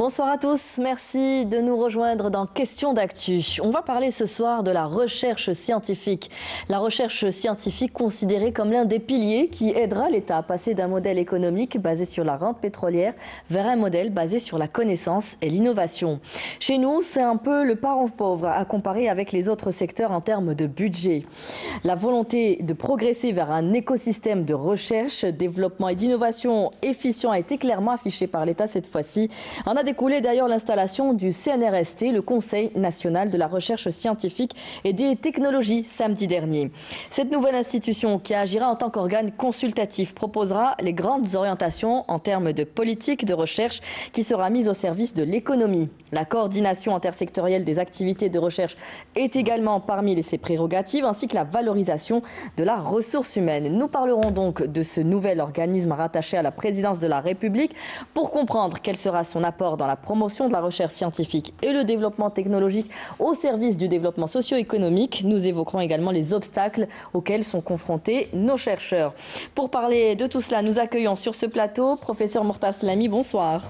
Bonsoir à tous, merci de nous rejoindre dans Question d'actu. On va parler ce soir de la recherche scientifique. La recherche scientifique considérée comme l'un des piliers qui aidera l'État à passer d'un modèle économique basé sur la rente pétrolière vers un modèle basé sur la connaissance et l'innovation. Chez nous, c'est un peu le parent pauvre à comparer avec les autres secteurs en termes de budget. La volonté de progresser vers un écosystème de recherche, développement et d'innovation efficient a été clairement affichée par l'État cette fois-ci. En a découlé d'ailleurs l'installation du CNRST, le Conseil national de la recherche scientifique et des technologies, samedi dernier. Cette nouvelle institution, qui agira en tant qu'organe consultatif, proposera les grandes orientations en termes de politique de recherche qui sera mise au service de l'économie. La coordination intersectorielle des activités de recherche est également parmi ses prérogatives, ainsi que la valorisation de la ressource humaine. Nous parlerons donc de ce nouvel organisme rattaché à la présidence de la République pour comprendre quel sera son apport dans la promotion de la recherche scientifique et le développement technologique au service du développement socio-économique. Nous évoquerons également les obstacles auxquels sont confrontés nos chercheurs. Pour parler de tout cela, nous accueillons sur ce plateau professeur Mortal Slamy. Bonsoir.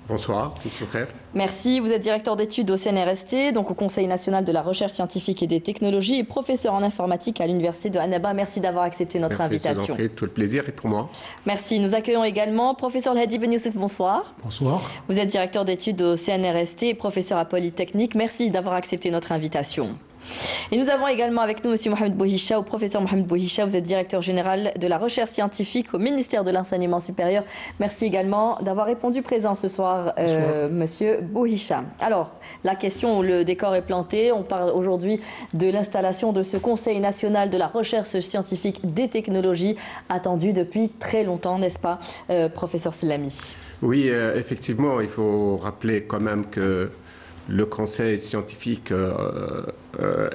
Bonsoir, frère. Merci, vous êtes directeur d'études au CNRST, donc au Conseil national de la recherche scientifique et des technologies, et professeur en informatique à l'université de Annaba. Merci d'avoir accepté notre invitation. Merci, tout le plaisir est pour moi. Merci, nous accueillons également professeur Hadi Ben Youssef, bonsoir. Bonsoir. Vous êtes directeur d'études au CNRST et professeur à Polytechnique. Merci d'avoir accepté notre invitation. Et nous avons également avec nous M. Mohamed Bouhicha, ou professeur Mohamed Bouhicha. Vous êtes directeur général de la recherche scientifique au ministère de l'Enseignement supérieur. Merci également d'avoir répondu présent ce soir, M. Bouhicha. Alors, la question où le décor est planté, on parle aujourd'hui de l'installation de ce Conseil national de la recherche scientifique des technologies, attendu depuis très longtemps, n'est-ce pas, professeur Slamy? Oui, effectivement, il faut rappeler quand même que le Conseil scientifique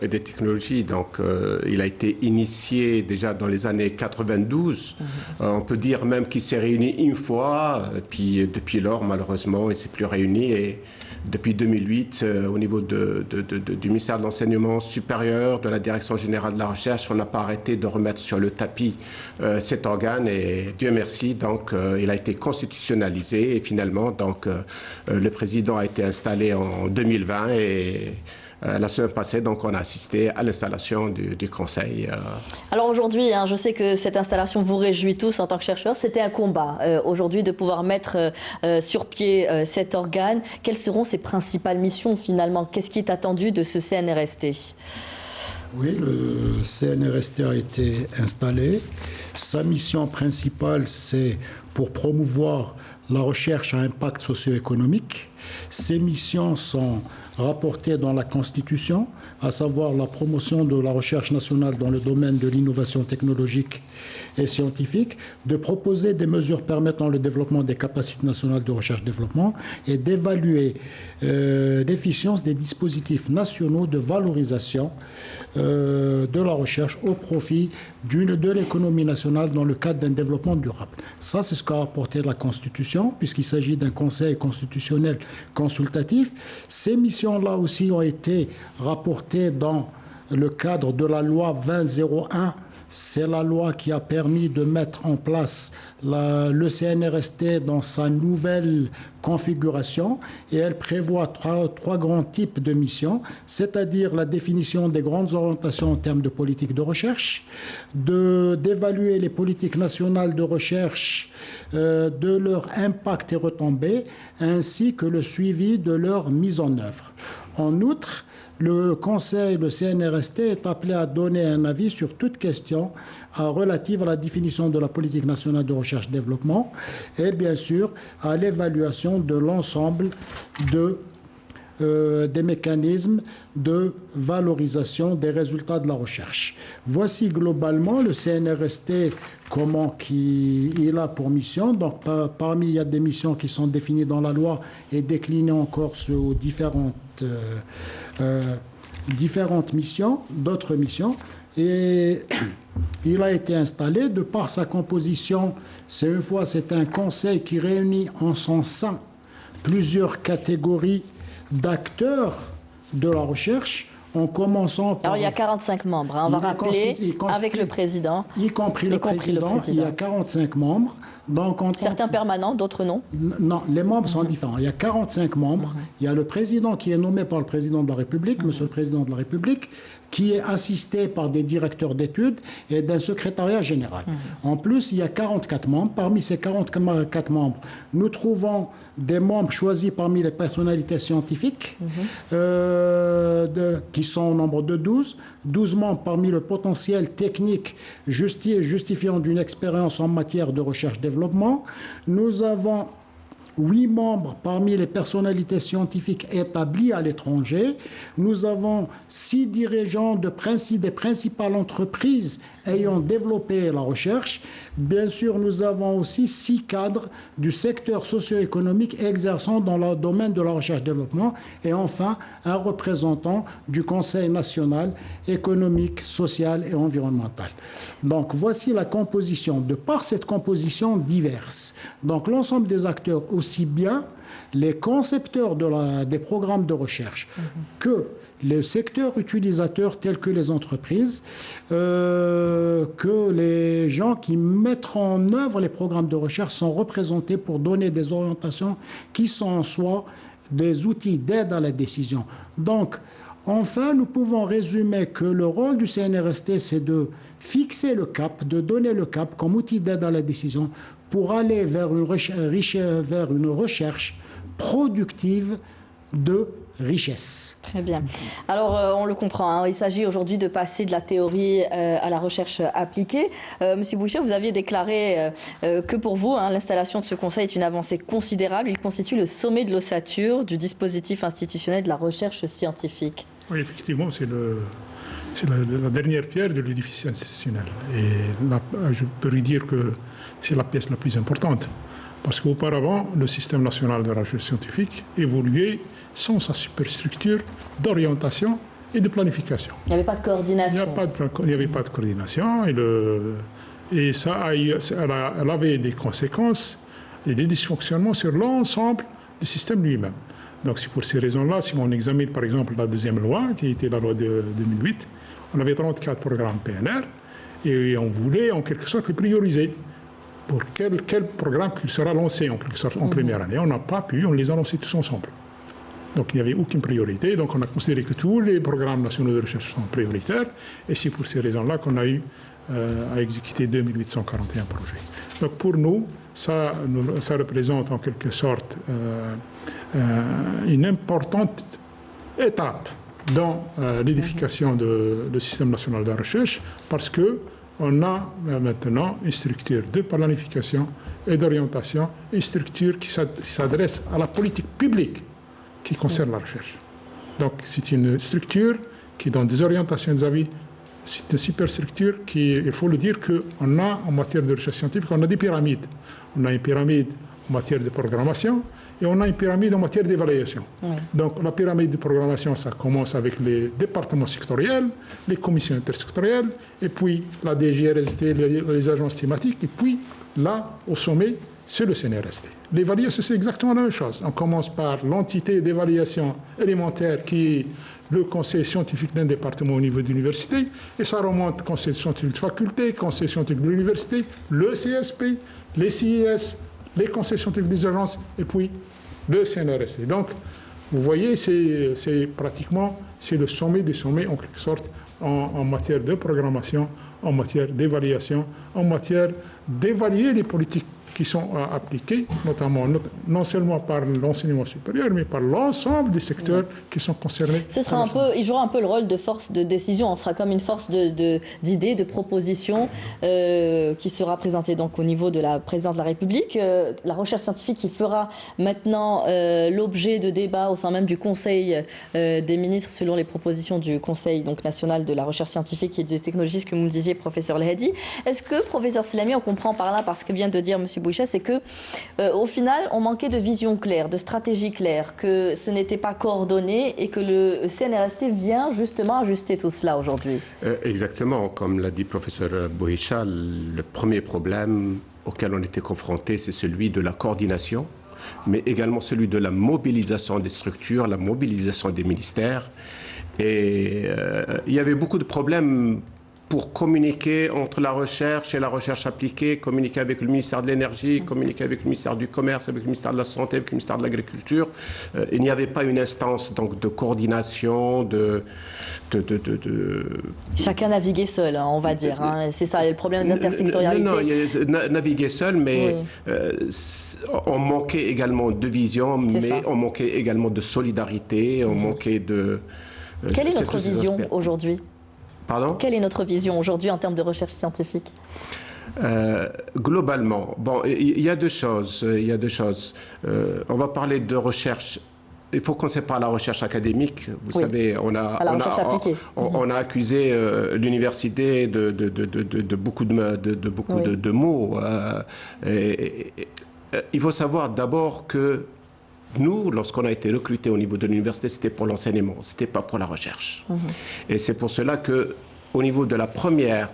et des technologies, donc, il a été initié déjà dans les années 92. On peut dire même qu'il s'est réuni une fois, puis depuis lors, malheureusement, il ne s'est plus réuni. Et depuis 2008, au niveau du ministère de l'Enseignement supérieur, de la Direction générale de la recherche, on n'a pas arrêté de remettre sur le tapis cet organe. Et Dieu merci, donc, il a été constitutionnalisé. Et finalement, donc, le président a été installé en 2020 et la semaine passée, donc, on a assisté à l'installation du Conseil. Alors aujourd'hui, je sais que cette installation vous réjouit tous en tant que chercheurs. C'était un combat aujourd'hui de pouvoir mettre sur pied cet organe. Quelles seront ses principales missions finalement? Qu'est-ce qui est attendu de ce CNRST? Oui, le CNRST a été installé. Sa mission principale, c'est pour promouvoir la recherche à impact socio-économique. Ses missions sont rapportées dans la Constitution, à savoir la promotion de la recherche nationale dans le domaine de l'innovation technologique et scientifique, de proposer des mesures permettant le développement des capacités nationales de recherche-développement et d'évaluer l'efficience des dispositifs nationaux de valorisation de la recherche au profit de l'économie nationale dans le cadre d'un développement durable. Ça, c'est ce qu'a apporté la Constitution, puisqu'il s'agit d'un conseil constitutionnel consultatif. Ces missions-là aussi ont été rapportées dans le cadre de la loi 2001. C'est la loi qui a permis de mettre en place le CNRST dans sa nouvelle configuration, et elle prévoit trois grands types de missions, c'est-à-dire la définition des grandes orientations en termes de politique de recherche, d'évaluer les politiques nationales de recherche, de leur impact et retombées, ainsi que le suivi de leur mise en œuvre. En outre, le Conseil, le CNRST, est appelé à donner un avis sur toute question relative à la définition de la politique nationale de recherche-développement et bien sûr à l'évaluation de l'ensemble des mécanismes de valorisation des résultats de la recherche. Voici globalement le CNRST, comment il a pour mission. Donc, parmi, il y a des missions qui sont définies dans la loi et déclinées encore sur différentes missions, d'autres missions. Et il a été installé de par sa composition. C'est un conseil qui réunit en son sein plusieurs catégories d'acteurs de la recherche. en commençant par... Alors, il y a 45 membres, hein, on va rappeler, avec le président. Y compris le président, il y a 45 membres. Donc, certains permanents, d'autres non? Non, les membres sont différents. Il y a 45 membres. Il y a le président qui est nommé par le président de la République, Monsieur le Président de la République, qui est assisté par des directeurs d'études et d'un secrétariat général. En plus, il y a 44 membres. Parmi ces 44 membres, nous trouvons des membres choisis parmi les personnalités scientifiques, qui sont au nombre de 12. 12 membres parmi le potentiel technique justifiant d'une expérience en matière de recherche-développement. Nous avons 8 membres parmi les personnalités scientifiques établies à l'étranger. Nous avons 6 dirigeants des principales entreprises ayant développé la recherche. Bien sûr, nous avons aussi 6 cadres du secteur socio-économique exerçant dans le domaine de la recherche-développement. Et enfin, un représentant du Conseil national économique, social et environnemental. Donc, voici la composition. De par cette composition diverse, donc l'ensemble des acteurs, aussi bien les concepteurs des programmes de recherche que les secteurs utilisateurs tels que les entreprises, que les gens qui mettent en œuvre les programmes de recherche sont représentés pour donner des orientations qui sont en soi des outils d'aide à la décision. Donc, enfin, nous pouvons résumer que le rôle du CNRST, c'est de fixer le cap, de donner le cap comme outil d'aide à la décision pour aller vers une recherche productive de richesse. Très bien. Alors, on le comprend, hein, il s'agit aujourd'hui de passer de la théorie à la recherche appliquée. Monsieur Boucher, vous aviez déclaré que pour vous, hein, l'installation de ce conseil est une avancée considérable. Il constitue le sommet de l'ossature du dispositif institutionnel de la recherche scientifique. Oui, effectivement, c'est la dernière pierre de l'édifice institutionnel. Et je peux lui dire que c'est la pièce la plus importante. Parce qu'auparavant, le système national de la recherche scientifique évoluait sans sa superstructure d'orientation et de planification. Il n'y avait pas de coordination. Il n'y avait pas de coordination. Et ça elle avait des conséquences et des dysfonctionnements sur l'ensemble du système lui-même. Donc c'est pour ces raisons-là, si on examine par exemple la deuxième loi, qui était la loi de 2008, on avait 34 programmes PNR et on voulait en quelque sorte les prioriser. Pour quel programme qui sera lancé en quelque sorte en première année. On n'a pas pu, on les a lancés tous ensemble. Donc il n'y avait aucune priorité. Donc on a considéré que tous les programmes nationaux de recherche sont prioritaires. Et c'est pour ces raisons-là qu'on a eu à exécuter 2841 projets. Donc pour nous, ça représente en quelque sorte une importante étape dans l'édification du système national de la recherche parce que on a maintenant une structure de planification et d'orientation, une structure qui s'adresse à la politique publique qui concerne la recherche. Donc c'est une structure qui donne des orientations des avis, c'est une superstructure qui, il faut le dire, qu'on a en matière de recherche scientifique, on a des pyramides. On a une pyramide en matière de programmation et on a une pyramide en matière d'évaluation. Donc la pyramide de programmation, ça commence avec les départements sectoriels, les commissions intersectorielles, et puis la DGRST, les agences thématiques, et puis là, au sommet, c'est le CNRST. L'évaluation, c'est exactement la même chose. On commence par l'entité d'évaluation élémentaire qui est le conseil scientifique d'un département au niveau de l'université, et ça remonte au conseil scientifique de faculté, conseil scientifique de l'université, le CSP, les CIS, les conseils scientifiques des agences, et puis le CNRST. Donc, vous voyez, c'est pratiquement le sommet des sommets, en quelque sorte, en matière de programmation, en matière d'évaluation, en matière d'évaluer les politiques qui sont appliquées, notamment non seulement par l'enseignement supérieur, mais par l'ensemble des secteurs qui sont concernés. Il jouera un peu le rôle de force de décision. On sera comme une force d'idées, de propositions qui sera présentée donc au niveau de la présidence de la République. La recherche scientifique qui fera maintenant l'objet de débats au sein même du Conseil des ministres selon les propositions du Conseil donc, national de la recherche scientifique et des technologies, ce que vous me disiez, professeur Lehedi. Est-ce que, professeur Silami, on comprend par là, parce que vient de dire M. Bouichet, c'est que au final, on manquait de vision claire, de stratégie claire, que ce n'était pas coordonné et que le CNRST vient justement ajuster tout cela aujourd'hui. Exactement, comme l'a dit professeur Bouichet, le premier problème auquel on était confronté, c'est celui de la coordination, mais également celui de la mobilisation des structures, la mobilisation des ministères. Et il y avait beaucoup de problèmes pour communiquer entre la recherche et la recherche appliquée, communiquer avec le ministère de l'Énergie, communiquer avec le ministère du Commerce, avec le ministère de la Santé, avec le ministère de l'Agriculture. Il n'y avait pas une instance donc, de coordination, Chacun naviguait seul, hein, on va dire. Hein. C'est ça, le problème d'intersectorialité. Non, naviguer seul, mais on manquait également de vision, mais on manquait également de solidarité, on manquait de... Quelle est notre vision aujourd'hui ? Pardon ? Quelle est notre vision aujourd'hui en termes de recherche scientifique ? Globalement, bon, il y a deux choses. On va parler de recherche. Il faut commencer par la recherche académique. Vous savez, on a accusé l'université de beaucoup de mots. Il faut savoir d'abord que nous, lorsqu'on a été recrutés au niveau de l'université, c'était pour l'enseignement, ce n'était pas pour la recherche. Et c'est pour cela qu'au niveau de la première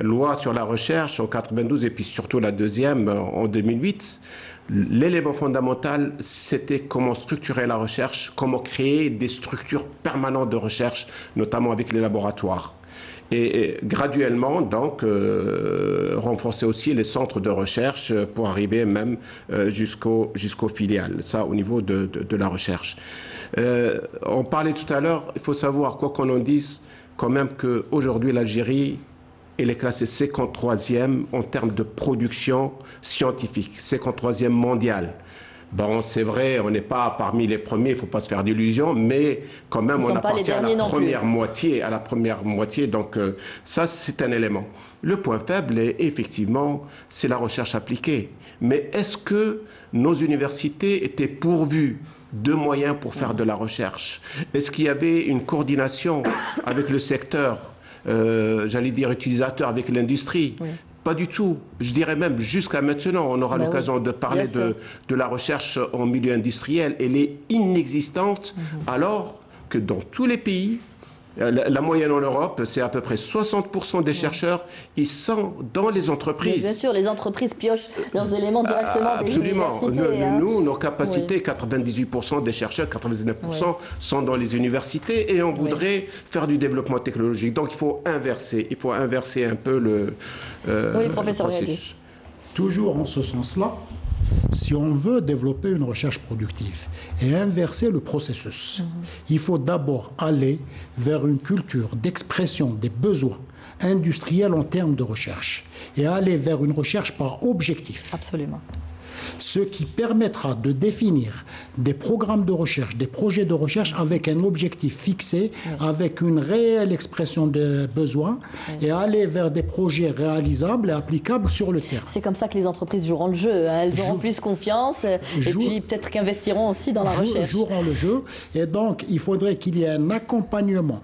loi sur la recherche en 92 et puis surtout la deuxième en 2008, l'élément fondamental, c'était comment structurer la recherche, comment créer des structures permanentes de recherche, notamment avec les laboratoires. Et graduellement, donc, renforcer aussi les centres de recherche pour arriver même jusqu'aux filiales. Ça, au niveau de la recherche. On parlait tout à l'heure, il faut savoir, quoi qu'on en dise, quand même qu'aujourd'hui, l'Algérie, elle est classée 53e en termes de production scientifique, 53e mondiale. Bon, c'est vrai, on n'est pas parmi les premiers, il ne faut pas se faire d'illusions, mais quand même, on appartient à la première moitié, donc ça, c'est un élément. Le point faible, effectivement, c'est la recherche appliquée. Mais est-ce que nos universités étaient pourvues de moyens pour faire de la recherche? Est-ce qu'il y avait une coordination avec le secteur, j'allais dire utilisateur, avec l'industrie? Pas du tout. Je dirais même jusqu'à maintenant, on aura l'occasion de parler de la recherche en milieu industriel. Elle est inexistante alors que dans tous les pays, la moyenne en Europe, c'est à peu près 60% des chercheurs, ils sont dans les entreprises. Mais bien sûr, les entreprises piochent leurs éléments directement des universités. Absolument. Nous, nos capacités, 98% des chercheurs, 99% sont dans les universités et on voudrait faire du développement technologique. Donc, il faut inverser un peu le processus. Toujours en ce sens-là, si on veut développer une recherche productive et inverser le processus, il faut d'abord aller vers une culture d'expression des besoins industriels en termes de recherche et aller vers une recherche par objectif. Absolument. Ce qui permettra de définir des programmes de recherche, des projets de recherche avec un objectif fixé, avec une réelle expression des besoins et aller vers des projets réalisables et applicables sur le terrain. C'est comme ça que les entreprises joueront le jeu. Hein. Elles auront plus confiance et puis peut-être qu'investiront aussi dans la recherche. Joueront le jeu et donc il faudrait qu'il y ait un accompagnement.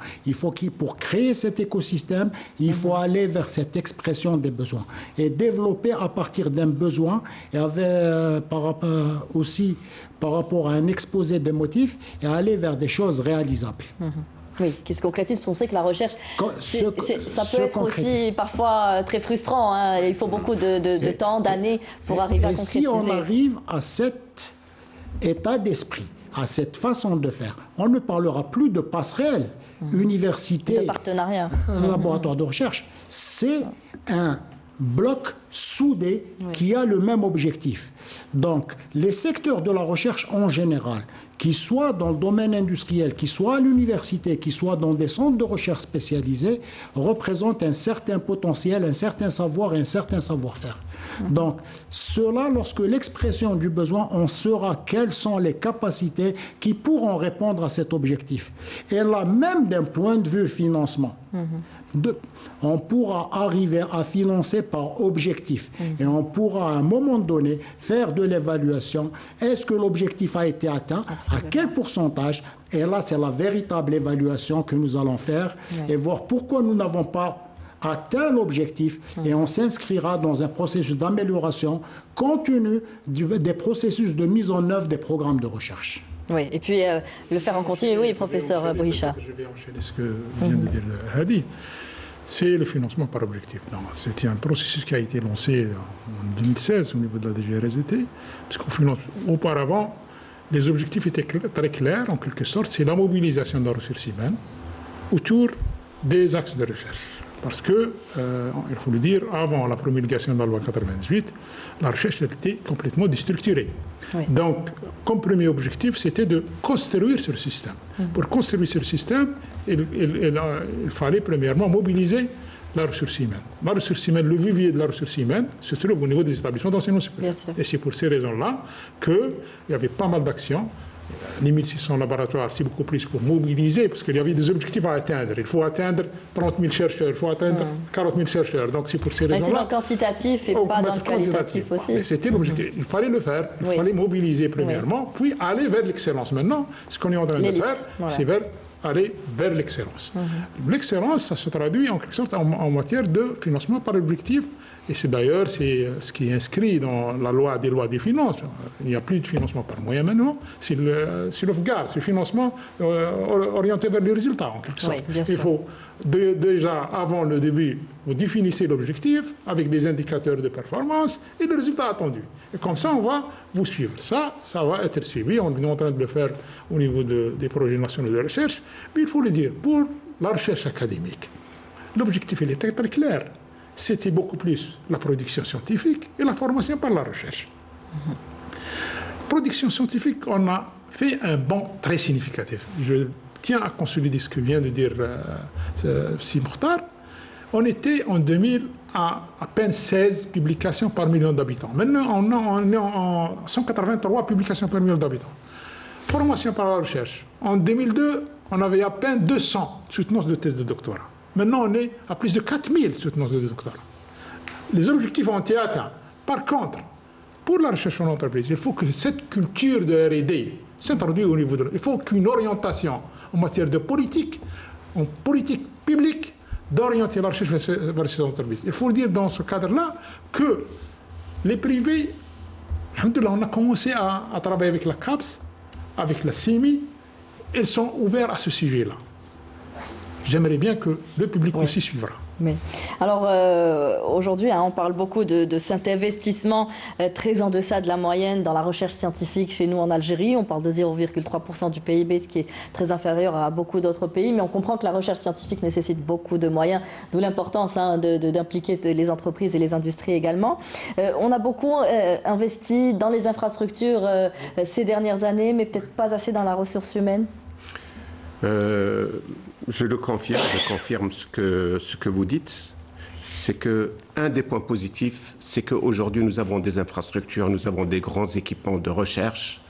Pour créer cet écosystème, il faut aller vers cette expression des besoins et développer à partir d'un besoin et par rapport à un exposé de motifs et aller vers des choses réalisables. Oui, qui se concrétise, parce qu'on sait que la recherche, ça peut être aussi parfois très frustrant. Hein. Il faut beaucoup de temps, d'années pour arriver à concrétiser. Si on arrive à cet état d'esprit, à cette façon de faire, on ne parlera plus de passerelle, université, de partenariat, laboratoire de recherche. C'est un bloc soudé qui a le même objectif. Donc, les secteurs de la recherche en général, qui soient dans le domaine industriel, qui soient à l'université, qui soient dans des centres de recherche spécialisés, représentent un certain potentiel, un certain savoir et un certain savoir-faire. Donc, cela, lorsque l'expression du besoin, on saura quelles sont les capacités qui pourront répondre à cet objectif. Et là, même d'un point de vue financement, on pourra arriver à financer par objectif. Et on pourra, à un moment donné, faire de l'évaluation. Est-ce que l'objectif a été atteint? À quel pourcentage? Et là, c'est la véritable évaluation que nous allons faire et voir pourquoi nous n'avons pas atteint l'objectif et on s'inscrira dans un processus d'amélioration compte tenu des processus de mise en œuvre des programmes de recherche. Oui, et puis le faire en continu, oui, professeur Bouhicha. Je vais enchaîner ce que vient de dire Hadi. C'est le financement par objectif. C'était un processus qui a été lancé en 2016 au niveau de la DGRSDT, parce qu'auparavant, les objectifs étaient très clairs, en quelque sorte, c'est la mobilisation de la ressource humaine autour des axes de recherche. Parce que, il faut le dire, avant la promulgation de la loi 98, la recherche était complètement déstructurée. Oui. Donc, comme premier objectif, c'était de construire ce système. Pour construire ce système, il fallait premièrement mobiliser la ressource humaine. La ressource humaine, le vivier de la ressource humaine se trouve au niveau des établissements d'enseignement supérieur. Et c'est pour ces raisons-là qu'il y avait pas mal d'actions. Les 1600 laboratoires, c'est beaucoup plus pour mobiliser, parce qu'il y avait des objectifs à atteindre. Il faut atteindre 30 000 chercheurs, il faut atteindre 40 000 chercheurs. Donc c'est pour ces raisons-là. C'était dans le quantitatif et pas dans le qualitatif aussi. C'était l'objectif. Il fallait le faire. Il fallait mobiliser premièrement, puis aller vers l'excellence. Maintenant, ce qu'on est en train de faire, c'est aller vers l'excellence. L'excellence, ça se traduit en quelque sorte en matière de financement par objectif. Et c'est d'ailleurs ce qui est inscrit dans la loi des lois des finances. Il n'y a plus de financement par moyen maintenant. C'est le FGAR, c'est le financement orienté vers les résultats en quelque sorte. Oui, il faut déjà, avant le début, vous définissez l'objectif avec des indicateurs de performance et le résultat attendu. Et comme ça, on va vous suivre. Ça va être suivi. On est en train de le faire au niveau des projets nationaux de recherche. Mais il faut le dire, pour la recherche académique, l'objectif il était très clair. C'était beaucoup plus la production scientifique et la formation par la recherche. Production scientifique, on a fait un bond très significatif. Je tiens à consolider ce que vient de dire Si Mokhtar. On était en 2000 à peine 16 publications par million d'habitants. Maintenant, on est en 183 publications par million d'habitants. Formation par la recherche. En 2002, on avait à peine 200 soutenances de thèse de doctorat. Maintenant, on est à plus de 4000 soutenances de doctorat. Les objectifs ont été atteints. Par contre, pour la recherche en entreprise, il faut que cette culture de R&D s'introduise au niveau de... Il faut qu'une orientation en matière de politique, en politique publique, d'orienter la recherche vers ces entreprises. Il faut dire dans ce cadre-là que les privés, on a commencé à travailler avec la CAPS, avec la CIMI, ils sont ouverts à ce sujet-là. J'aimerais bien que le public aussi suivra. Mais, alors aujourd'hui, on parle beaucoup de cet investissement très en deçà de la moyenne dans la recherche scientifique chez nous en Algérie. On parle de 0,3% du PIB, ce qui est très inférieur à beaucoup d'autres pays. Mais on comprend que la recherche scientifique nécessite beaucoup de moyens, d'où l'importance d'impliquer les entreprises et les industries également. On a beaucoup investi dans les infrastructures ces dernières années, mais peut-être pas assez dans la ressource humaine. Je confirme ce que vous dites. C'est qu'un des points positifs, c'est qu'aujourd'hui nous avons des infrastructures, nous avons des grands équipements de recherche,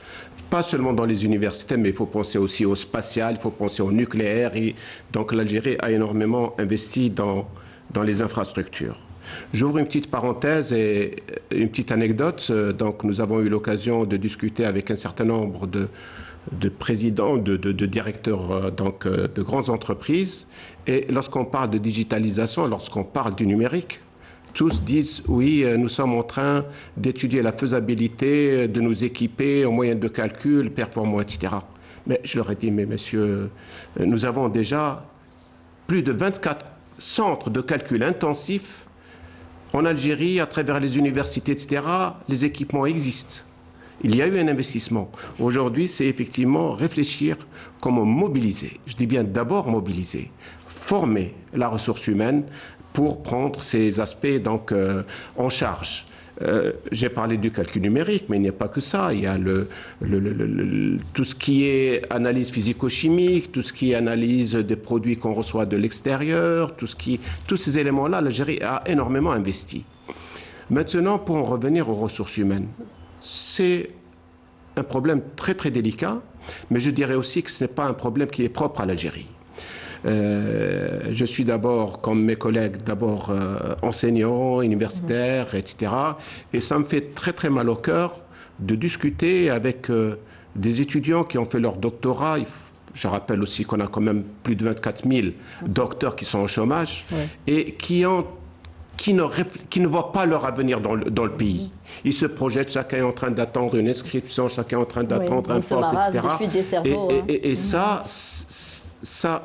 pas seulement dans les universités, mais il faut penser aussi au spatial, il faut penser au nucléaire. Et donc l'Algérie a énormément investi dans les infrastructures. J'ouvre une petite parenthèse et une petite anecdote. Donc nous avons eu l'occasion de discuter avec un certain nombre de présidents, de directeurs de grandes entreprises. Et lorsqu'on parle de digitalisation, lorsqu'on parle du numérique, tous disent oui, nous sommes en train d'étudier la faisabilité de nous équiper en moyens de calcul, performants, etc. Mais je leur ai dit, mais messieurs, nous avons déjà plus de 24 centres de calcul intensifs en Algérie, à travers les universités, etc. Les équipements existent. Il y a eu un investissement. Aujourd'hui, c'est effectivement réfléchir comment mobiliser. Je dis bien d'abord mobiliser, former la ressource humaine pour prendre ces aspects en charge. J'ai parlé du calcul numérique, mais il n'y a pas que ça. Il y a tout ce qui est analyse physico-chimique, tout ce qui est analyse des produits qu'on reçoit de l'extérieur, tous ces éléments-là, l'Algérie a énormément investi. Maintenant, pour en revenir aux ressources humaines, c'est un problème très très délicat, mais je dirais aussi que ce n'est pas un problème qui est propre à l'Algérie. Je suis d'abord, comme mes collègues, enseignant, universitaire, etc. Et ça me fait très très mal au cœur de discuter avec des étudiants qui ont fait leur doctorat. Je rappelle aussi qu'on a quand même plus de 24 000 docteurs qui sont au chômage et qui ne voient pas leur avenir dans le pays. Ils se projettent, chacun est en train d'attendre une inscription, chacun est en train d'attendre un poste, etc. Et ça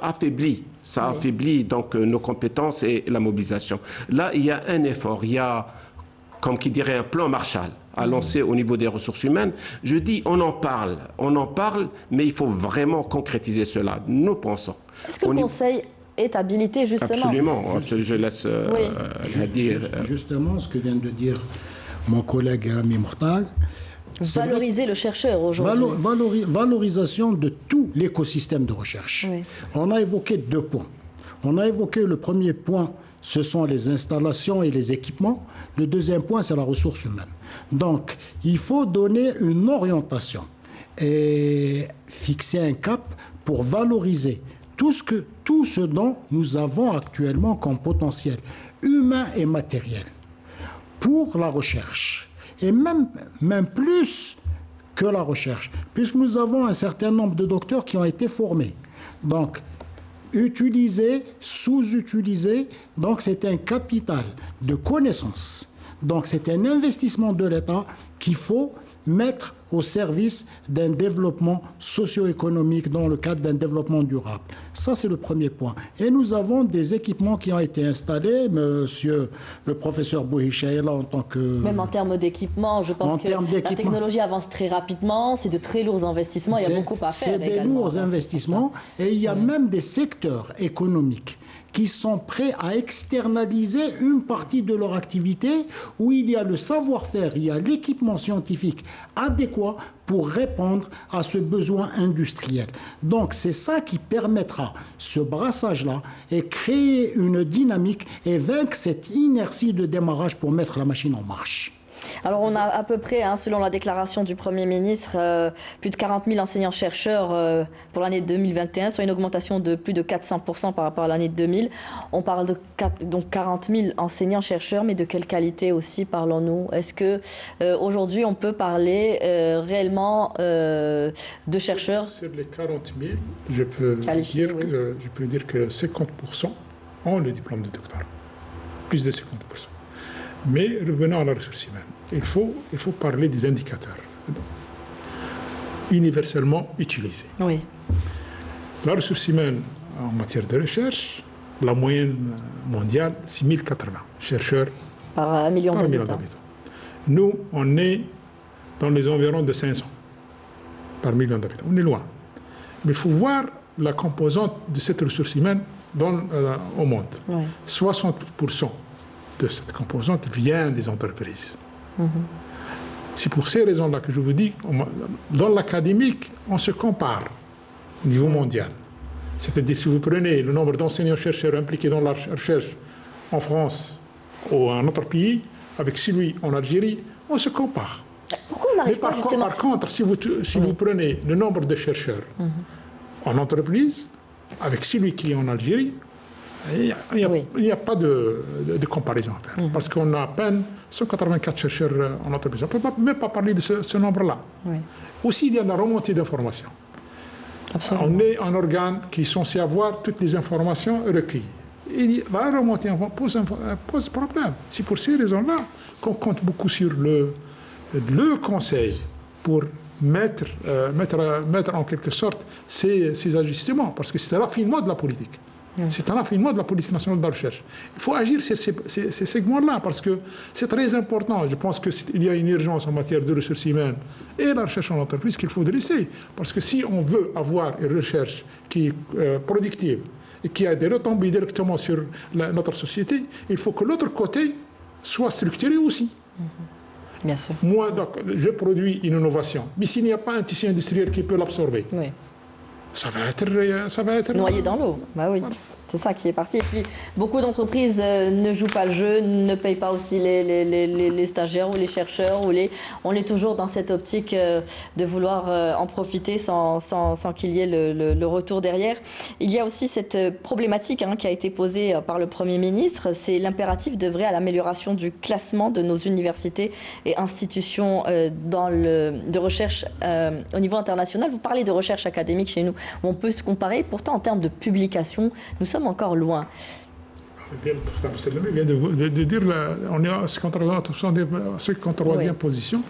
affaiblit donc nos compétences et la mobilisation. Là, il y a un effort, il y a, comme qui dirait, un plan Marshall. à lancer au niveau des ressources humaines. Je dis, on en parle, mais il faut vraiment concrétiser cela. Nous pensons. Est-ce que le Conseil est habilité, justement? Absolument. Je laisse la dire. Justement, ce que vient de dire mon collègue Ami Mortag. Valoriser le chercheur aujourd'hui. Valorisation de tout l'écosystème de recherche. Oui. On a évoqué 2 points. On a évoqué le premier point, ce sont les installations et les équipements. Le deuxième point, c'est la ressource humaine. Donc, il faut donner une orientation et fixer un cap pour valoriser tout ce dont nous avons actuellement comme potentiel humain et matériel pour la recherche. Et même plus que la recherche, puisque nous avons un certain nombre de docteurs qui ont été formés. Donc, utilisés, sous-utilisés, donc c'est un capital de connaissances. Donc, c'est un investissement de l'État qu'il faut mettre au service d'un développement socio-économique dans le cadre d'un développement durable. Ça, c'est le premier point. Et nous avons des équipements qui ont été installés. Monsieur le professeur Bouhichaïla, en tant que... Même en termes d'équipement, je pense que la technologie avance très rapidement. C'est de très lourds investissements. Il y a beaucoup à faire également. C'est des lourds investissements. Et il y a même des secteurs économiques qui sont prêts à externaliser une partie de leur activité où il y a le savoir-faire, il y a l'équipement scientifique adéquat pour répondre à ce besoin industriel. Donc c'est ça qui permettra ce brassage-là et créer une dynamique et vaincre cette inertie de démarrage pour mettre la machine en marche. Alors on a à peu près, selon la déclaration du Premier ministre, plus de 40 000 enseignants-chercheurs pour l'année 2021, soit une augmentation de plus de 400% par rapport à l'année 2000. On parle de donc 40 000 enseignants-chercheurs, mais de quelle qualité aussi parlons-nous? Est-ce qu'aujourd'hui on peut parler réellement de chercheurs? Sur les 40 000, je peux dire que 50% ont le diplôme de doctorat, plus de 50%. Mais revenons à la ressource humaine. Il faut parler des indicateurs universellement utilisés. Oui. La ressource humaine en matière de recherche, la moyenne mondiale, c'est 1080 chercheurs par 1 million d'habitants. Nous, on est dans les environs de 500 par million d'habitants. On est loin. Mais il faut voir la composante de cette ressource humaine au monde. Oui. 60% de cette composante vient des entreprises. C'est pour ces raisons-là que je vous dis, dans l'académique, on se compare au niveau mondial. C'est-à-dire, si vous prenez le nombre d'enseignants-chercheurs impliqués dans la recherche en France ou en autre pays, avec celui en Algérie, on se compare. Pourquoi on n'arrive pas justement... Par contre, si vous prenez le nombre de chercheurs en entreprise, avec celui qui est en Algérie, il n'y a pas de comparaison à faire. Parce qu'on a à peine 184 chercheurs en entreprise. On ne peut même pas parler de ce nombre-là. Aussi, il y a la remontée d'informations. On est un organe qui est censé avoir toutes les informations requises. La remontée pose problème. C'est pour ces raisons-là qu'on compte beaucoup sur le Conseil pour mettre en quelque sorte ces ajustements. Parce que c'est un raffinement de la politique. C'est un raffinement de la politique nationale de la recherche. Il faut agir sur ces segments-là parce que c'est très important. Je pense qu'il y a une urgence en matière de ressources humaines et la recherche en entreprise qu'il faut laisser. Parce que si on veut avoir une recherche qui est productive et qui a des retombées directement sur notre société, il faut que l'autre côté soit structuré aussi. Bien sûr. Moi, donc, je produis une innovation, mais s'il n'y a pas un tissu industriel qui peut l'absorber, ça va être noyé dans l'eau. Bah oui. Voilà. C'est ça qui est parti. Et puis, beaucoup d'entreprises ne jouent pas le jeu, ne payent pas aussi les stagiaires ou les chercheurs. On est toujours dans cette optique de vouloir en profiter sans qu'il y ait le retour derrière. Il y a aussi cette problématique qui a été posée par le Premier ministre. C'est l'impératif d'œuvrer à l'amélioration du classement de nos universités et institutions de recherche au niveau international. Vous parlez de recherche académique chez nous, où on peut se comparer. Pourtant, en termes de publication, nous sommes encore loin. Bien, il vient de dire on est à 53e position.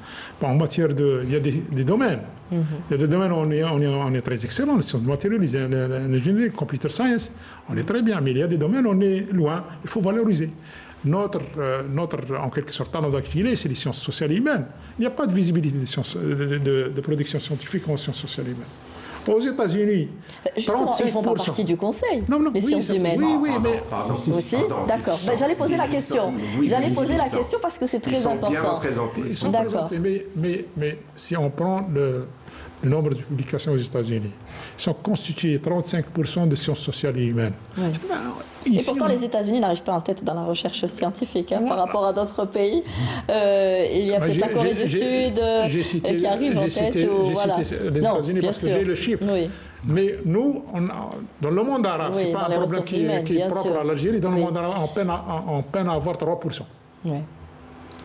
En matière il y a des domaines. Il y a des domaines où on est très excellent, les sciences de matériaux, l'ingénierie, le computer science, on est très bien. Mais il y a des domaines où on est loin, il faut valoriser. en quelque sorte, talent d'Achille, c'est les sciences sociales et humaines. Il n'y a pas de visibilité des sciences, de production scientifique en sciences sociales et humaines. Aux États-Unis, justement, ils ne font pas partie du Conseil, les sciences humaines. Oui, mais... Aussi, d'accord. Ben, j'allais poser la question. J'allais poser la question parce que c'est très important. Ils sont représentés, mais si on prend le nombre de publications aux États-Unis, ils sont constitués 35% de sciences sociales et humaines. Oui. Et pourtant, les États-Unis n'arrivent pas en tête dans la recherche scientifique par rapport à d'autres pays. Il y a peut-être la Corée du Sud qui arrive en tête. J'ai cité les États-Unis parce que j'ai le chiffre. Oui. Mais nous, dans le monde arabe, ce n'est pas un problème qui est propre à l'Algérie. Dans le monde arabe, on peine à avoir 3%. Oui.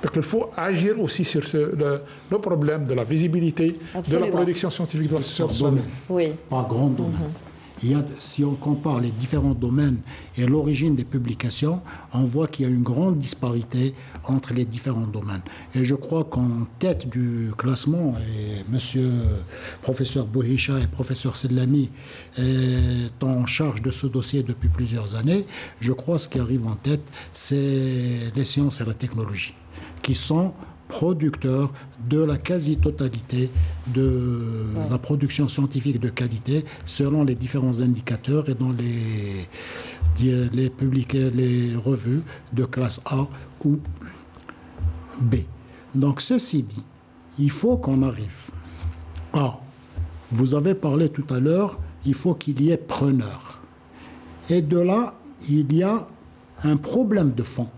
Donc il faut agir aussi sur le problème de la visibilité, de la production scientifique de la société. Oui. Par grand domaine. Si on compare les différents domaines et l'origine des publications, on voit qu'il y a une grande disparité entre les différents domaines. Et je crois qu'en tête du classement, et monsieur professeur Bouhicha et professeur Sellami est en charge de ce dossier depuis plusieurs années, je crois que ce qui arrive en tête, c'est les sciences et la technologie, qui sont producteurs de la quasi-totalité de la production scientifique de qualité selon les différents indicateurs et dans les revues de classe A ou B. Donc ceci dit, il faut qu'on arrive à, vous avez parlé tout à l'heure, il faut qu'il y ait preneurs. Et de là, il y a un problème de fond,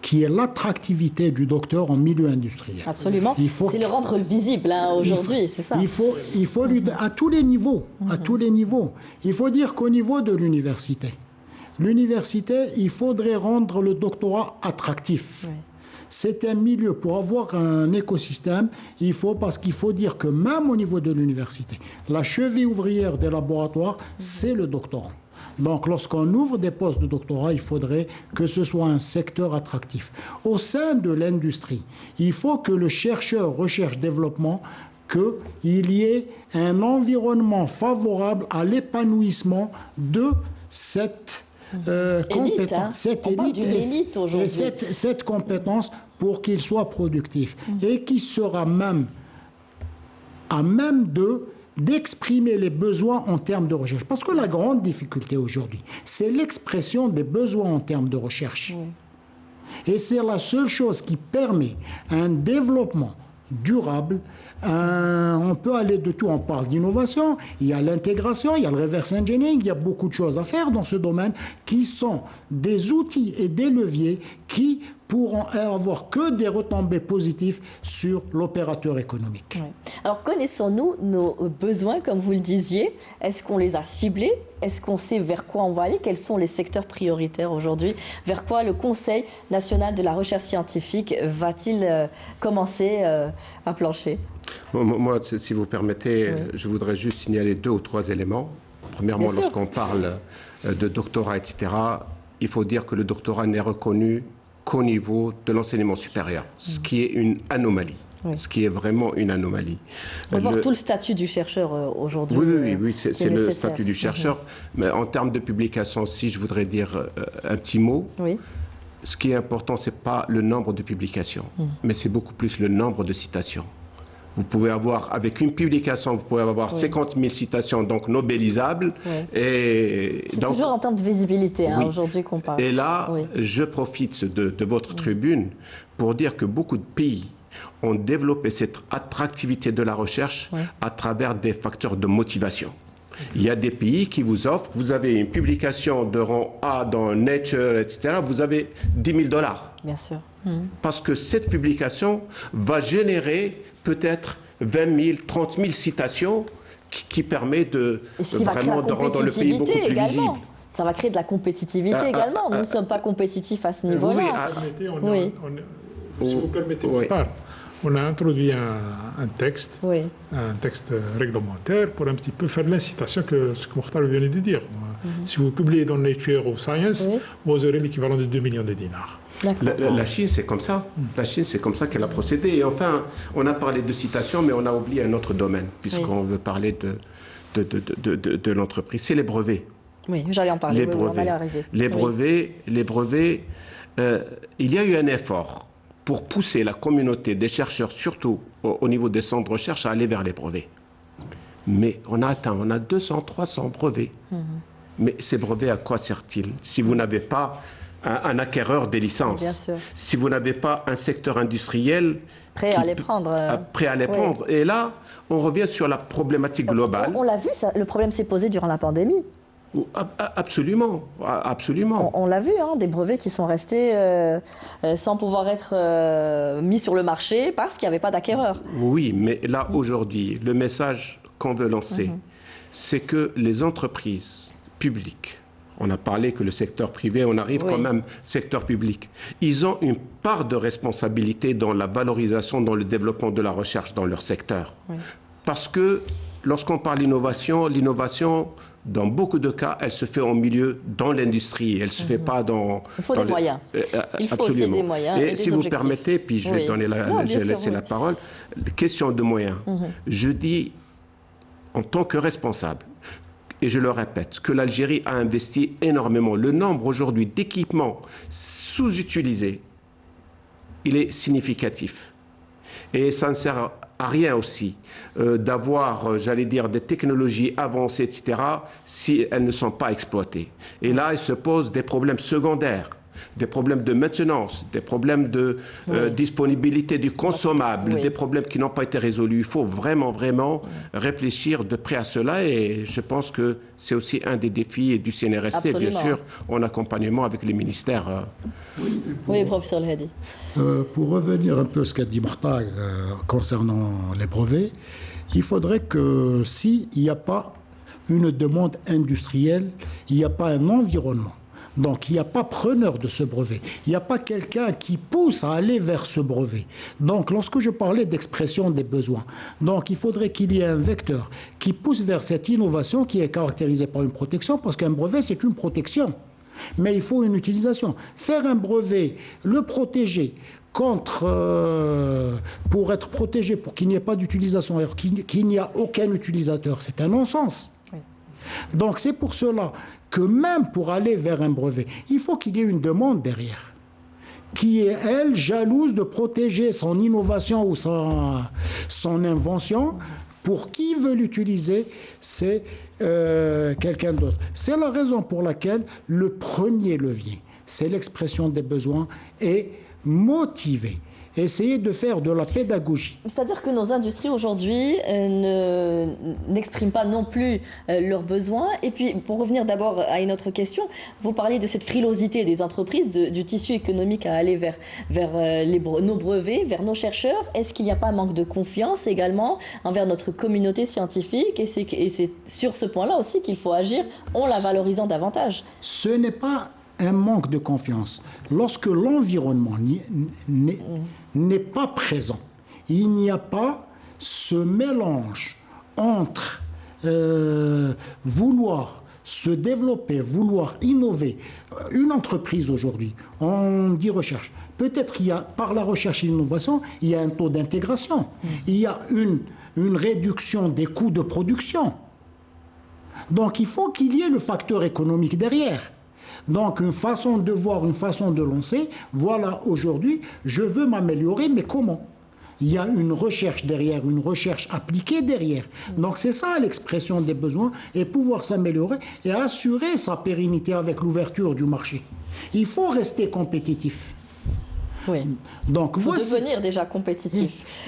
qui est l'attractivité du docteur en milieu industriel. Absolument. C'est le rendre visible aujourd'hui, c'est ça. Il faut lui, à tous les niveaux, il faut dire qu'au niveau de l'université, il faudrait rendre le doctorat attractif. Oui. C'est un milieu, pour avoir un écosystème, parce qu'il faut dire que même au niveau de l'université, la cheville ouvrière des laboratoires, c'est le doctorant. Donc, lorsqu'on ouvre des postes de doctorat, il faudrait que ce soit un secteur attractif. Au sein de l'industrie, il faut que le chercheur recherche-développement, qu'il y ait un environnement favorable à l'épanouissement de cette compétence, cette compétence pour qu'il soit productif et qui sera même à même d'exprimer les besoins en termes de recherche. Parce que la grande difficulté aujourd'hui, c'est l'expression des besoins en termes de recherche. Et c'est la seule chose qui permet un développement durable. On peut aller de tout, on parle d'innovation, il y a l'intégration, il y a le reverse engineering, il y a beaucoup de choses à faire dans ce domaine qui sont des outils et des leviers qui pourront avoir que des retombées positives sur l'opérateur économique. Ouais. Alors connaissons-nous nos besoins, comme vous le disiez? Est-ce qu'on les a ciblés? Est-ce qu'on sait vers quoi on va aller? Quels sont les secteurs prioritaires aujourd'hui? Vers quoi le Conseil national de la recherche scientifique va-t-il commencer à plancher? Moi, si vous permettez, je voudrais juste signaler 2 ou 3 éléments. Premièrement, lorsqu'on parle de doctorat, etc., il faut dire que le doctorat n'est reconnu qu'au niveau de l'enseignement supérieur, ce qui est une anomalie. Oui. Ce qui est vraiment une anomalie. On va voir tout le statut du chercheur aujourd'hui. Oui, c'est le statut du chercheur. Mais en termes de publication aussi, je voudrais dire un petit mot. Oui. Ce qui est important, ce n'est pas le nombre de publications, mais c'est beaucoup plus le nombre de citations. Vous pouvez avoir, avec une publication, vous pouvez avoir 50 000 citations, donc nobelisables. C'est toujours en termes de visibilité, aujourd'hui, qu'on parle. Et là, je profite de votre tribune pour dire que beaucoup de pays ont développé cette attractivité de la recherche à travers des facteurs de motivation. Il y a des pays qui vous offrent, vous avez une publication de rang A dans Nature, etc., vous avez $10 000. Bien sûr. Parce que cette publication va générer peut-être 20 000, 30 000 citations qui permet vraiment de rendre le pays beaucoup plus visible. Ça va créer de la compétitivité également. Nous ne sommes pas compétitifs à ce niveau-là. Si vous permettez, on a introduit un texte réglementaire pour un petit peu faire l'incitation que ce que Mokhtar vient de dire. Si vous publiez dans Nature ou Science, vous aurez l'équivalent de 2 millions de dinars. La Chine, c'est comme ça. La Chine, c'est comme ça qu'elle a procédé. Et enfin, on a parlé de citation, mais on a oublié un autre domaine, puisqu'on veut parler de l'entreprise. C'est les brevets. Oui, j'allais en parler. On allait arriver. Les brevets, il y a eu un effort pour pousser la communauté des chercheurs, surtout au niveau des centres de recherche, à aller vers les brevets. Mais on a 200, 300 brevets. Mais ces brevets, à quoi servent-ils si vous n'avez pas un acquéreur des licences, si vous n'avez pas un secteur industriel prêt à les prendre. Prêt à les prendre. Et là, on revient sur la problématique globale. On l'a vu, le problème s'est posé durant la pandémie. Absolument, absolument. On l'a vu, hein, des brevets qui sont restés sans pouvoir être mis sur le marché parce qu'il n'y avait pas d'acquéreur. Oui, mais là, aujourd'hui, le message qu'on veut lancer, c'est que les entreprises publiques, on a parlé que le secteur privé, on arrive quand même secteur public, ils ont une part de responsabilité dans la valorisation, dans le développement de la recherche dans leur secteur. Parce que lorsqu'on parle d'innovation, l'innovation, dans beaucoup de cas, elle se fait en milieu dans l'industrie. Elle ne se fait pas dans... Il faut des moyens. Il faut aussi des moyens et des si vous permettez, puis je vais laisser la parole, question de moyens. Je dis, en tant que responsable, et je le répète, que l'Algérie a investi énormément. Le nombre aujourd'hui d'équipements sous-utilisés, il est significatif. Et ça ne sert à rien aussi d'avoir, j'allais dire, des technologies avancées, etc., si elles ne sont pas exploitées. Et là, il se pose des problèmes secondaires, des problèmes de maintenance, des problèmes de disponibilité du consommable, des problèmes qui n'ont pas été résolus. Il faut vraiment, vraiment réfléchir de près à cela et je pense que c'est aussi un des défis du CNRST, bien sûr, en accompagnement avec les ministères. Oui, professeur El Hadi. Pour revenir un peu à ce qu'a dit Marta concernant les brevets, il faudrait que s'il n'y a pas une demande industrielle, il n'y a pas un environnement. Donc, il n'y a pas preneur de ce brevet. Il n'y a pas quelqu'un qui pousse à aller vers ce brevet. Donc, lorsque je parlais d'expression des besoins, donc il faudrait qu'il y ait un vecteur qui pousse vers cette innovation qui est caractérisée par une protection, parce qu'un brevet, c'est une protection. Mais il faut une utilisation. Faire un brevet, le protéger contre, pour être protégé, pour qu'il n'y ait pas d'utilisation, alors qu'il n'y a aucun utilisateur, c'est un non-sens. Donc, c'est pour cela que même pour aller vers un brevet, il faut qu'il y ait une demande derrière, qui est, elle, jalouse de protéger son innovation ou son invention. Pour qui veut l'utiliser, c'est quelqu'un d'autre. C'est la raison pour laquelle le premier levier, c'est l'expression des besoins et motiver. Essayer de faire de la pédagogie. C'est-à-dire que nos industries aujourd'hui n'expriment pas non plus leurs besoins. Et puis, pour revenir d'abord à une autre question, vous parlez de cette frilosité des entreprises, du tissu économique à aller vers nos brevets, vers nos chercheurs. Est-ce qu'il n'y a pas un manque de confiance également envers notre communauté scientifique? Et c'est sur ce point-là aussi qu'il faut agir en la valorisant davantage. Ce n'est pas un manque de confiance. Lorsque l'environnement n'est pas présent, il n'y a pas ce mélange entre vouloir se développer, vouloir innover. Une entreprise aujourd'hui, on dit recherche. Peut-être qu'il y a, par la recherche et l'innovation, il y a un taux d'intégration. Il y a une réduction des coûts de production. Donc il faut qu'il y ait le facteur économique derrière. Donc une façon de voir, une façon de lancer, voilà aujourd'hui, je veux m'améliorer, mais comment? Il y a une recherche derrière, une recherche appliquée derrière. Donc c'est ça l'expression des besoins, et pouvoir s'améliorer et assurer sa pérennité avec l'ouverture du marché. Il faut rester compétitif. Oui. Donc voici, devenir déjà compétitif.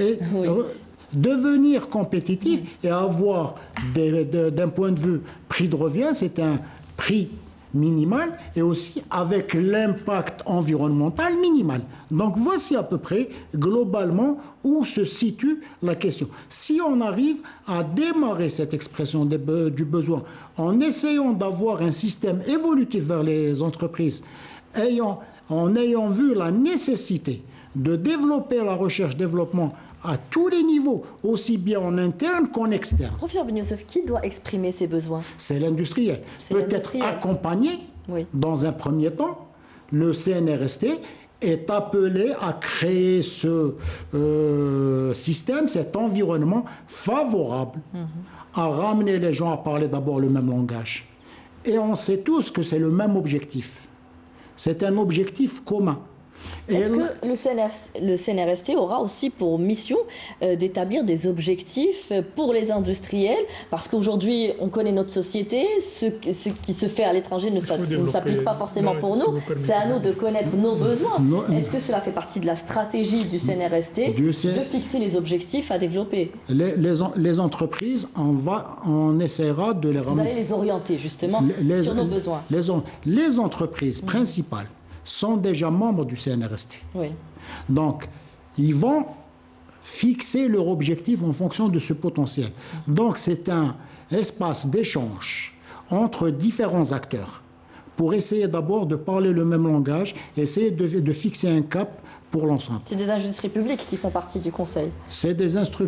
Devenir compétitif et avoir, d'un point de vue prix de revient, c'est un prix minimal et aussi avec l'impact environnemental minimal. Donc voici à peu près globalement où se situe la question. Si on arrive à démarrer cette expression du besoin en essayant d'avoir un système évolutif vers les entreprises, en ayant vu la nécessité de développer la recherche-développement à tous les niveaux, aussi bien en interne qu'en externe. Professeur Ben Youssef, qui doit exprimer ses besoins? C'est l'industriel. Peut-être accompagné, dans un premier temps. Le CNRST est appelé à créer ce système, cet environnement favorable à ramener les gens à parler d'abord le même langage. Et on sait tous que c'est le même objectif. C'est un objectif commun. Est-ce que le CNRST aura aussi pour mission d'établir des objectifs pour les industriels? Parce qu'aujourd'hui, on connaît notre société, ce qui se fait à l'étranger ne s'applique pas forcément pour nous. C'est à nous de connaître nos besoins. Est-ce que cela fait partie de la stratégie du CNRST de fixer les objectifs à développer? Les entreprises, on essaiera de les... Vous allez les orienter justement sur nos besoins. Les entreprises principales sont déjà membres du CNRST. Oui. Donc, ils vont fixer leur objectif en fonction de ce potentiel. Donc, c'est un espace d'échange entre différents acteurs pour essayer d'abord de parler le même langage, essayer de fixer un cap pour l'ensemble. C'est des industries publiques qui font partie du Conseil. C'est des industries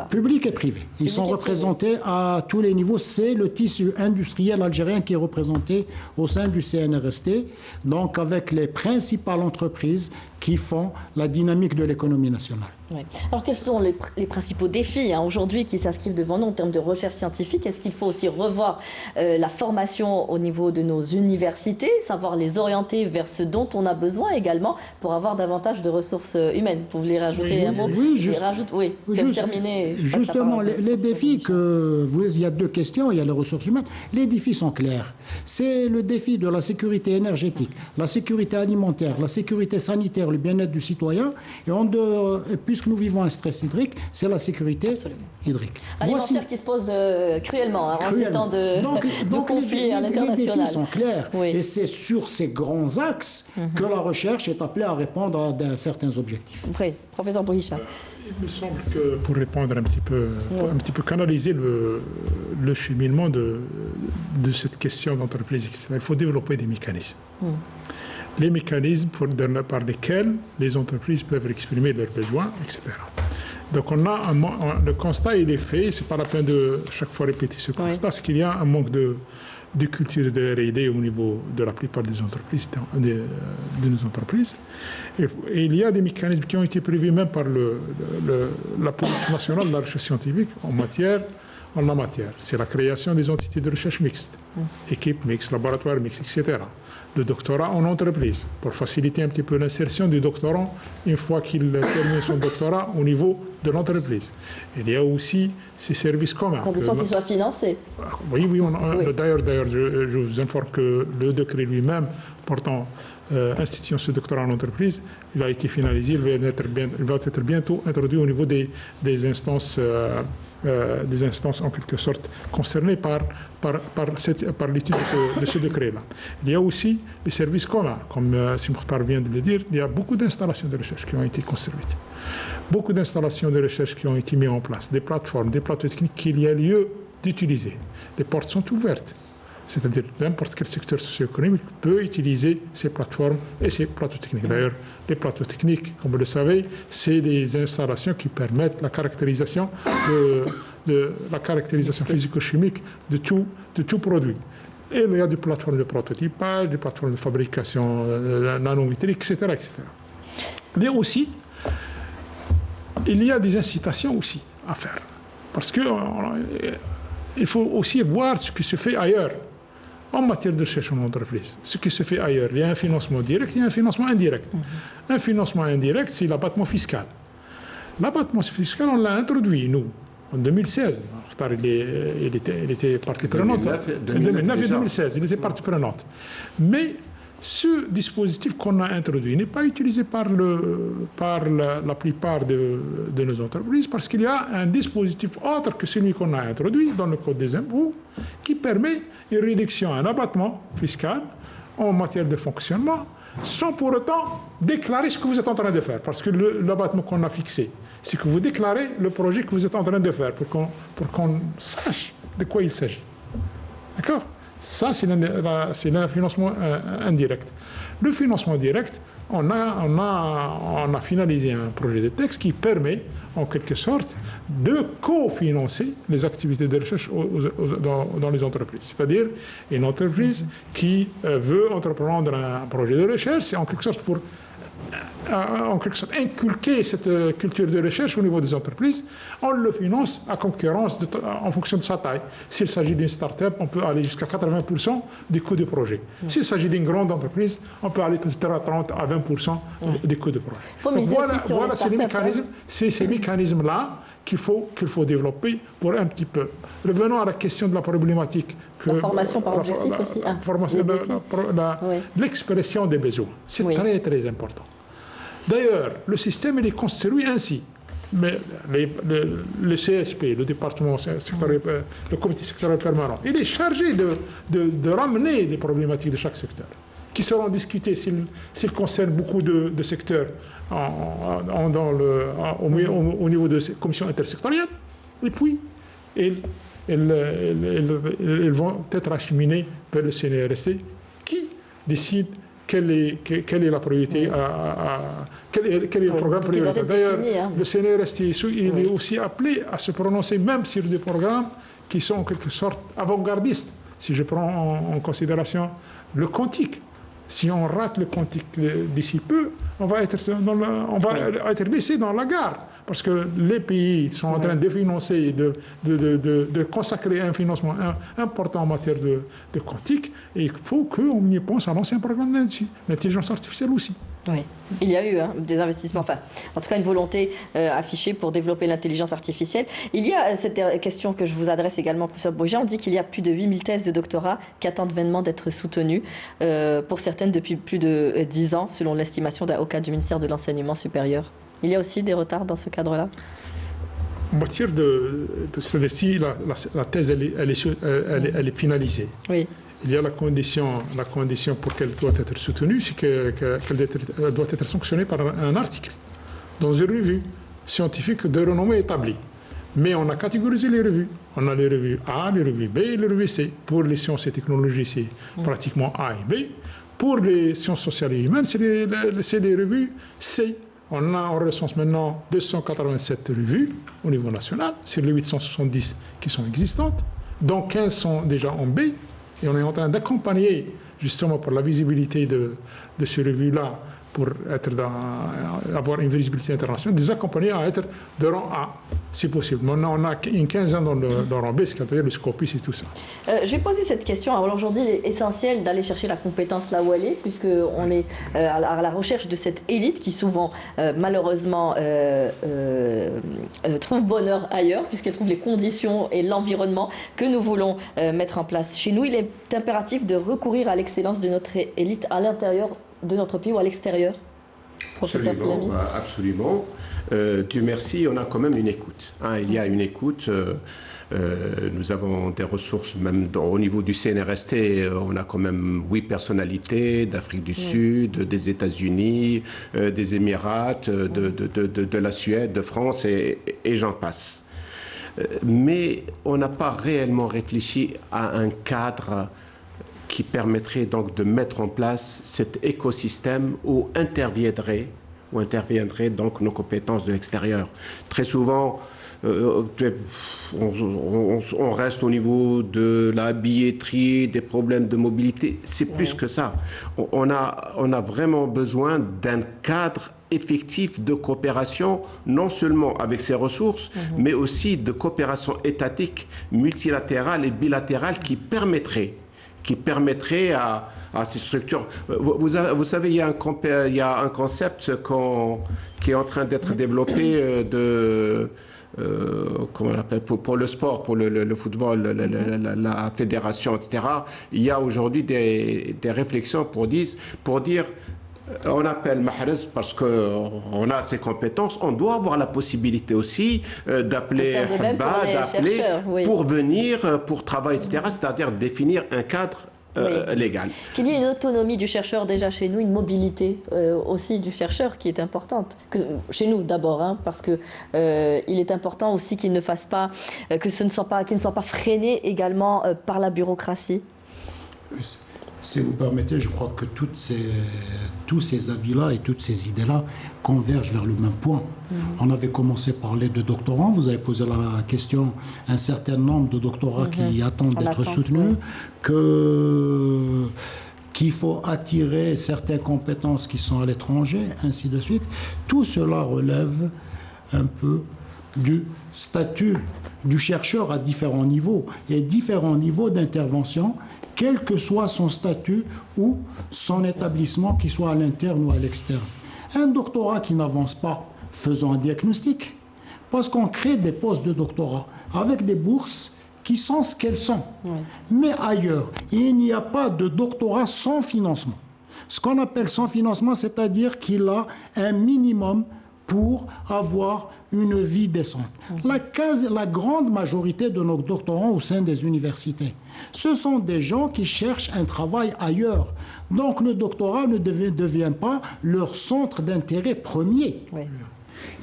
publiques et privées. Ils sont représentés à tous les niveaux. C'est le tissu industriel algérien qui est représenté au sein du CNRST, donc avec les principales entreprises qui font la dynamique de l'économie nationale. Oui. Alors quels sont les principaux défis aujourd'hui qui s'inscrivent devant nous en termes de recherche scientifique? Est-ce qu'il faut aussi revoir la formation au niveau de nos universités, savoir les orienter vers ce dont on a besoin également pour avoir davantage de ressources humaines? Vous voulez rajouter un mot? Terminer. Justement, les défis, il y a deux questions, il y a les ressources humaines. Les défis sont clairs. C'est le défi de la sécurité énergétique, la sécurité alimentaire, la sécurité sanitaire, le bien-être du citoyen. Et puisque nous vivons un stress hydrique, c'est la sécurité hydrique. Alimentaire qui se pose cruellement en ces temps de conflit à l'international. Les défis sont clairs. Oui. Et c'est sur ces grands axes que la recherche est appelée à répondre à certains objectifs. Oui, professeur Bouhicha. Il me semble que pour répondre un petit peu canaliser le cheminement de cette question d'entreprise, etc., il faut développer des mécanismes. Les mécanismes par lesquels les entreprises peuvent exprimer leurs besoins, etc. Donc le constat, il est fait, c'est pas la peine de chaque fois répéter ce constat, c'est qu'il y a un manque de culture de R&D au niveau de la plupart des entreprises, de nos entreprises. Et il y a des mécanismes qui ont été prévus même par la politique nationale de la recherche scientifique en la matière. C'est la création des entités de recherche mixtes, équipes mixtes, laboratoires mixtes, etc. Le doctorat en entreprise, pour faciliter un petit peu l'insertion du doctorant une fois qu'il termine son doctorat au niveau de l'entreprise. Il y a aussi ces services communs. À condition qu'ils soient financés. Oui. D'ailleurs, je vous informe que le décret lui-même portant institution ce doctorat en entreprise, il a été finalisé, il va être bientôt introduit au niveau des instances en quelque sorte concernées par l'étude de ce décret-là. Il y a aussi les services communs, comme Simkhtar vient de le dire, il y a beaucoup d'installations de recherche qui ont été construites. Beaucoup d'installations de recherche qui ont été mises en place, des plateformes, des plateaux techniques qu'il y a lieu d'utiliser. Les portes sont ouvertes. C'est-à-dire n'importe quel secteur socio-économique peut utiliser ces plateformes et ces plateaux techniques. D'ailleurs, les plateaux techniques, comme vous le savez, c'est des installations qui permettent la caractérisation physico-chimique de tout produit. Et il y a des plateformes de prototypage, des plateformes de fabrication nanométrique, etc., etc. Mais aussi, il y a des incitations aussi à faire. Parce qu'il faut aussi voir ce qui se fait ailleurs. En matière de recherche en entreprise, ce qui se fait ailleurs, il y a un financement direct, il y a un financement indirect. Un financement indirect, c'est l'abattement fiscal. L'abattement fiscal, on l'a introduit, nous, en 2016. Il était partie prenante. En 2009 et 2016, il était partie prenante. Mais ce dispositif qu'on a introduit n'est pas utilisé par la plupart de nos entreprises parce qu'il y a un dispositif autre que celui qu'on a introduit dans le Code des impôts qui permet une réduction, un abattement fiscal en matière de fonctionnement sans pour autant déclarer ce que vous êtes en train de faire. Parce que l'abattement qu'on a fixé, c'est que vous déclarez le projet que vous êtes en train de faire pour qu'on sache de quoi il s'agit. D'accord ? Ça, c'est le financement indirect. Le financement direct, on a finalisé un projet de texte qui permet, en quelque sorte, de cofinancer les activités de recherche dans les entreprises. C'est-à-dire, une entreprise qui veut entreprendre un projet de recherche, c'est en quelque sorte pour en quelque sorte inculquer cette culture de recherche au niveau des entreprises. On le finance à concurrence en fonction de sa taille. S'il s'agit d'une start-up, on peut aller jusqu'à 80% du coût du projet. S'il s'agit d'une grande entreprise, on peut aller peut-être à 30 à 20% du coût du projet. Voilà, c'est ces mécanismes-là qu'il faut développer pour un petit peu. Revenons à la question de la problématique. La formation par objectif aussi. L'expression des besoins. C'est très, très important. D'ailleurs, le système il est construit ainsi. Mais le CSP, le département sectoriel, le comité sectoriel permanent, il est chargé de ramener les problématiques de chaque secteur, qui seront discutées s'ils concernent beaucoup de secteurs au niveau de ces commissions intersectorielles. Et puis, ils vont être acheminés vers le CNRST qui décide quelle est la priorité, quel est le programme prioritaire. D'ailleurs, le CNRST il est aussi appelé à se prononcer même sur des programmes qui sont en quelque sorte avant-gardistes. Si je prends en considération le quantique, si on rate le quantique d'ici peu, on va être laissé dans la gare. Parce que les pays sont en train de financer, de consacrer un financement important en matière de quantique. Et il faut qu'on y pense à l'ancien programme là-dessus. L'intelligence artificielle aussi. Oui, il y a eu des investissements, enfin, en tout cas une volonté affichée pour développer l'intelligence artificielle. Il y a cette question que je vous adresse également, professeur Bouja. On dit qu'il y a plus de 8000 thèses de doctorat qui attendent vainement d'être soutenues, pour certaines depuis plus de 10 ans, selon l'estimation d'un cas du ministère de l'Enseignement supérieur. Il y a aussi des retards dans ce cadre-là? En matière de celle-ci, la thèse, elle est finalisée. Oui. Il y a la condition pour qu'elle doit être soutenue, c'est qu'elle doit être sanctionnée par un article dans une revue scientifique de renommée établie. Mais on a catégorisé les revues. On a les revues A, les revues B et les revues C. Pour les sciences et technologies, c'est pratiquement A et B. Pour les sciences sociales et humaines, c'est les revues C. On recense maintenant 287 revues au niveau national, sur les 870 qui sont existantes, dont 15 sont déjà en B. Et on est en train d'accompagner, justement pour la visibilité de ces revues-là, pour avoir une visibilité internationale, des accompagner à être de rang A, si possible. Maintenant, on a une quinzaine dans le rang B, c'est-à-dire le Scopus et tout ça. Je vais poser cette question. Alors aujourd'hui, il est essentiel d'aller chercher la compétence là où elle est, puisqu'on est à la recherche de cette élite qui souvent, malheureusement, trouve bonheur ailleurs, puisqu'elle trouve les conditions et l'environnement que nous voulons mettre en place chez nous. Il est impératif de recourir à l'excellence de notre élite à l'intérieur de notre pays ou à l'extérieur, professeur Selami? Absolument. Dieu merci, on a quand même une écoute. Il y a une écoute. Nous avons des ressources, même au niveau du CNRST, on a quand même 8 personnalités d'Afrique du Sud, des États-Unis, des Émirats, de la Suède, de France et j'en passe. Mais on n'a pas réellement réfléchi à un cadre qui permettrait donc de mettre en place cet écosystème où interviendraient donc nos compétences de l'extérieur. Très souvent, on reste au niveau de la billetterie, des problèmes de mobilité. C'est plus que ça. On a vraiment besoin d'un cadre effectif de coopération, non seulement avec ses ressources, mais aussi de coopération étatique, multilatérale et bilatérale qui permettrait à ces structures. Vous savez, il y a un concept qui est en train d'être développé comment on appelle, pour le sport, pour le football, la fédération, etc. Il y a aujourd'hui des réflexions pour dire on appelle Mahrez parce qu'on a ses compétences. On doit avoir la possibilité aussi d'appeler Habba, pour venir, pour travailler, etc. C'est-à-dire définir un cadre légal. Qu'il y ait une autonomie du chercheur déjà chez nous, une mobilité aussi du chercheur qui est importante. Chez nous d'abord, parce que il est important aussi qu'il ne fasse pas, qu'il ne soit pas freiné également par la bureaucratie. Si vous permettez, je crois que tous ces avis-là et toutes ces idées-là convergent vers le même point. On avait commencé à parler de doctorants, vous avez posé la question, un certain nombre de doctorats qui attendent d'être soutenus, qui qu'il faut attirer certaines compétences qui sont à l'étranger, ainsi de suite. Tout cela relève un peu du statut du chercheur à différents niveaux et différents niveaux d'intervention, quel que soit son statut ou son établissement, qu'il soit à l'interne ou à l'externe. Un doctorat qui n'avance pas, faisons un diagnostic, parce qu'on crée des postes de doctorat avec des bourses qui sont ce qu'elles sont. Oui. Mais ailleurs, il n'y a pas de doctorat sans financement. Ce qu'on appelle sans financement, c'est-à-dire qu'il a un minimum pour avoir une vie décente. La grande majorité de nos doctorants au sein des universités, ce sont des gens qui cherchent un travail ailleurs. Donc le doctorat ne devient pas leur centre d'intérêt premier. Oui.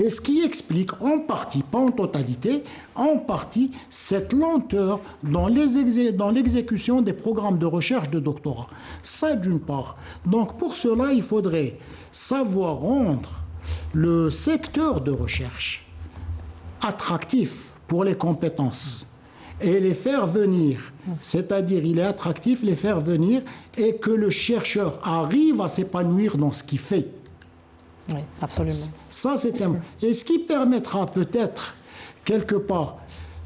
Et ce qui explique en partie, pas en totalité, en partie cette lenteur dans l'exécution des programmes de recherche de doctorat. Ça d'une part. Donc pour cela, il faudrait savoir rendre le secteur de recherche attractif pour les compétences et les faire venir. C'est-à-dire, il est attractif, les faire venir et que le chercheur arrive à s'épanouir dans ce qu'il fait. Oui, absolument. Ça, c'est un... Et ce qui permettra peut-être, quelque part,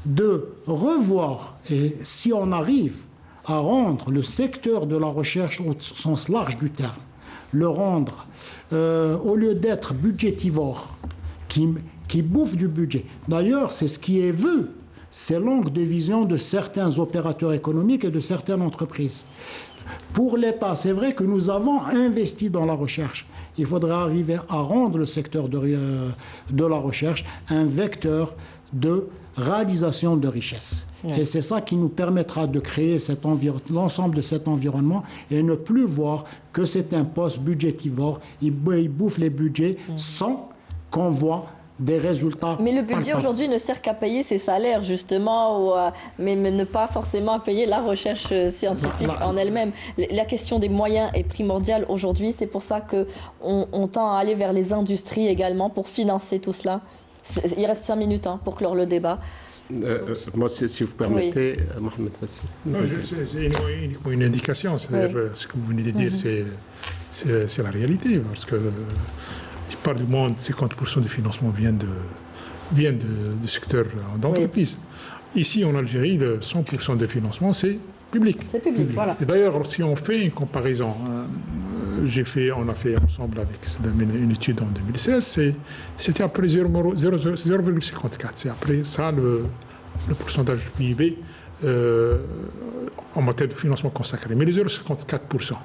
de revoir, et si on arrive à rendre le secteur de la recherche au sens large du terme, le rendre, au lieu d'être budgétivore, qui bouffe du budget. D'ailleurs, c'est ce qui est vu, c'est l'angle de vision de certains opérateurs économiques et de certaines entreprises. Pour l'État, c'est vrai que nous avons investi dans la recherche. Il faudrait arriver à rendre le secteur de la recherche un vecteur de réalisation de richesse. Oui. Et c'est ça qui nous permettra de créer l'ensemble de cet environnement et ne plus voir que c'est un poste budgétivore. Il bouffe les budgets sans qu'on voit des résultats. Mais le budget aujourd'hui ne sert qu'à payer ses salaires, justement, mais ne pas forcément à payer la recherche scientifique en elle-même. La question des moyens est primordiale aujourd'hui. C'est pour ça qu'on tend à aller vers les industries également pour financer tout cela. Il reste 5 minutes pour clore le débat. Moi, si vous permettez, oui. Mohamed, c'est uniquement une indication. C'est-à-dire, oui. Ce que vous venez de dire, c'est la réalité. Parce que par du monde, 50% du financement vient du secteur d'entreprise. Oui. Ici, en Algérie, 100% de financement, c'est public. C'est public, voilà. Et d'ailleurs, si on fait une comparaison, on a fait ensemble avec une étude en 2016, c'était après 0,54. C'est après ça le pourcentage du PIB en matière de financement consacré. Mais les 0,54%,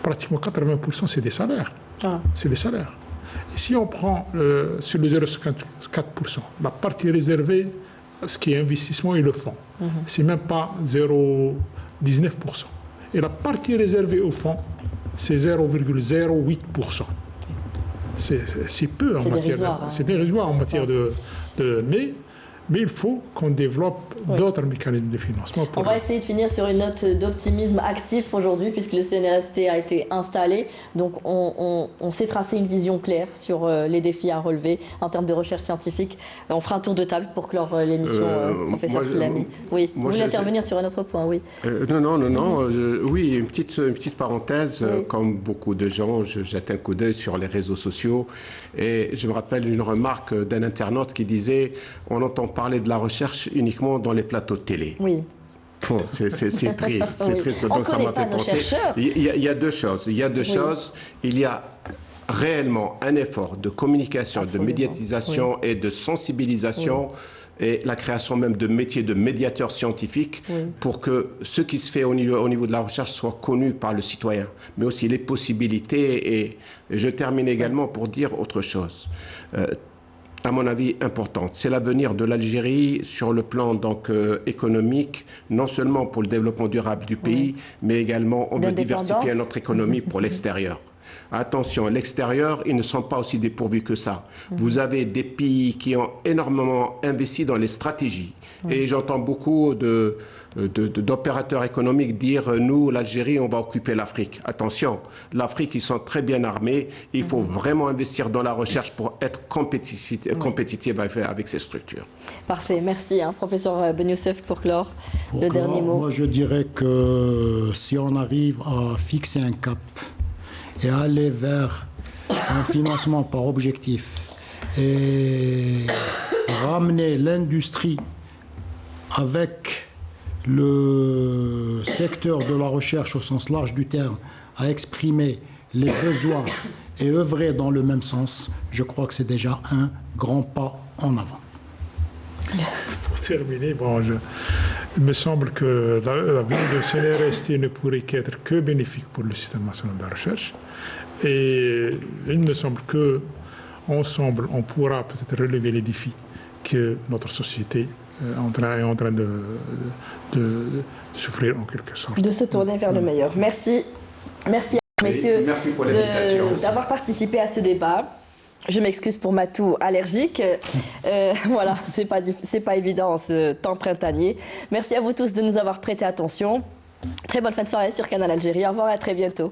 pratiquement 80%, c'est des salaires. Ah. C'est des salaires. Et si on prend sur le 0,54%, la partie réservée, ce qui est investissement et le fonds, c'est même pas 0,19%. Et la partie réservée au fonds, c'est 0,08%. C'est peu en matière. C'est dérisoire en matière de mais il faut qu'on développe d'autres mécanismes de financement. On va essayer de finir sur une note d'optimisme actif aujourd'hui, puisque le CNRST a été installé. Donc on s'est tracé une vision claire sur les défis à relever en termes de recherche scientifique. On fera un tour de table pour clore l'émission, professeur Slamy. Oui, vous voulez intervenir sur un autre point, oui. Non. Oui, une petite parenthèse. Oui. Comme beaucoup de gens, je jette un coup d'œil sur les réseaux sociaux. Et je me rappelle une remarque d'un internaute qui disait « On entend parler de la recherche uniquement dans les plateaux de télé. » Oui. Bon, c'est triste, c'est triste. Donc ça m'a fait penser. Il y a deux choses. Il y a réellement un effort de communication, de médiatisation et de sensibilisation et la création même de métiers de médiateurs scientifiques pour que ce qui se fait au niveau de la recherche soit connu par le citoyen, mais aussi les possibilités. Et je termine également pour dire autre chose. À mon avis, importante. C'est l'avenir de l'Algérie sur le plan donc, économique, non seulement pour le développement durable du pays, mais également on veut diversifier notre économie pour l'extérieur. Attention, l'extérieur, ils ne sont pas aussi dépourvus que ça. Vous avez des pays qui ont énormément investi dans les stratégies. Et j'entends beaucoup d'opérateurs économiques dire « nous, l'Algérie, on va occuper l'Afrique ». Attention, l'Afrique, ils sont très bien armés. Il faut vraiment investir dans la recherche pour être compétitif avec ces structures. Parfait, merci, professeur Ben Youssef, pour clore le dernier mot. Moi, je dirais que si on arrive à fixer un cap et aller vers un financement par objectif et ramener l'industrie avec le secteur de la recherche au sens large du terme à exprimer les besoins et œuvrer dans le même sens, je crois que c'est déjà un grand pas en avant. Pour terminer, il me semble que la vie de CNRST ne pourrait qu'être que bénéfique pour le système national de la recherche. Et il me semble qu'ensemble, on pourra peut-être relever les défis que notre société est en train de souffrir en quelque sorte. De se tourner vers le meilleur. Merci. Merci à vous, messieurs, merci pour l'invitation d'avoir participé à ce débat. Je m'excuse pour ma toux allergique. Voilà, c'est pas évident en ce temps printanier. Merci à vous tous de nous avoir prêté attention. Très bonne fin de soirée sur Canal Algérie. Au revoir et à très bientôt.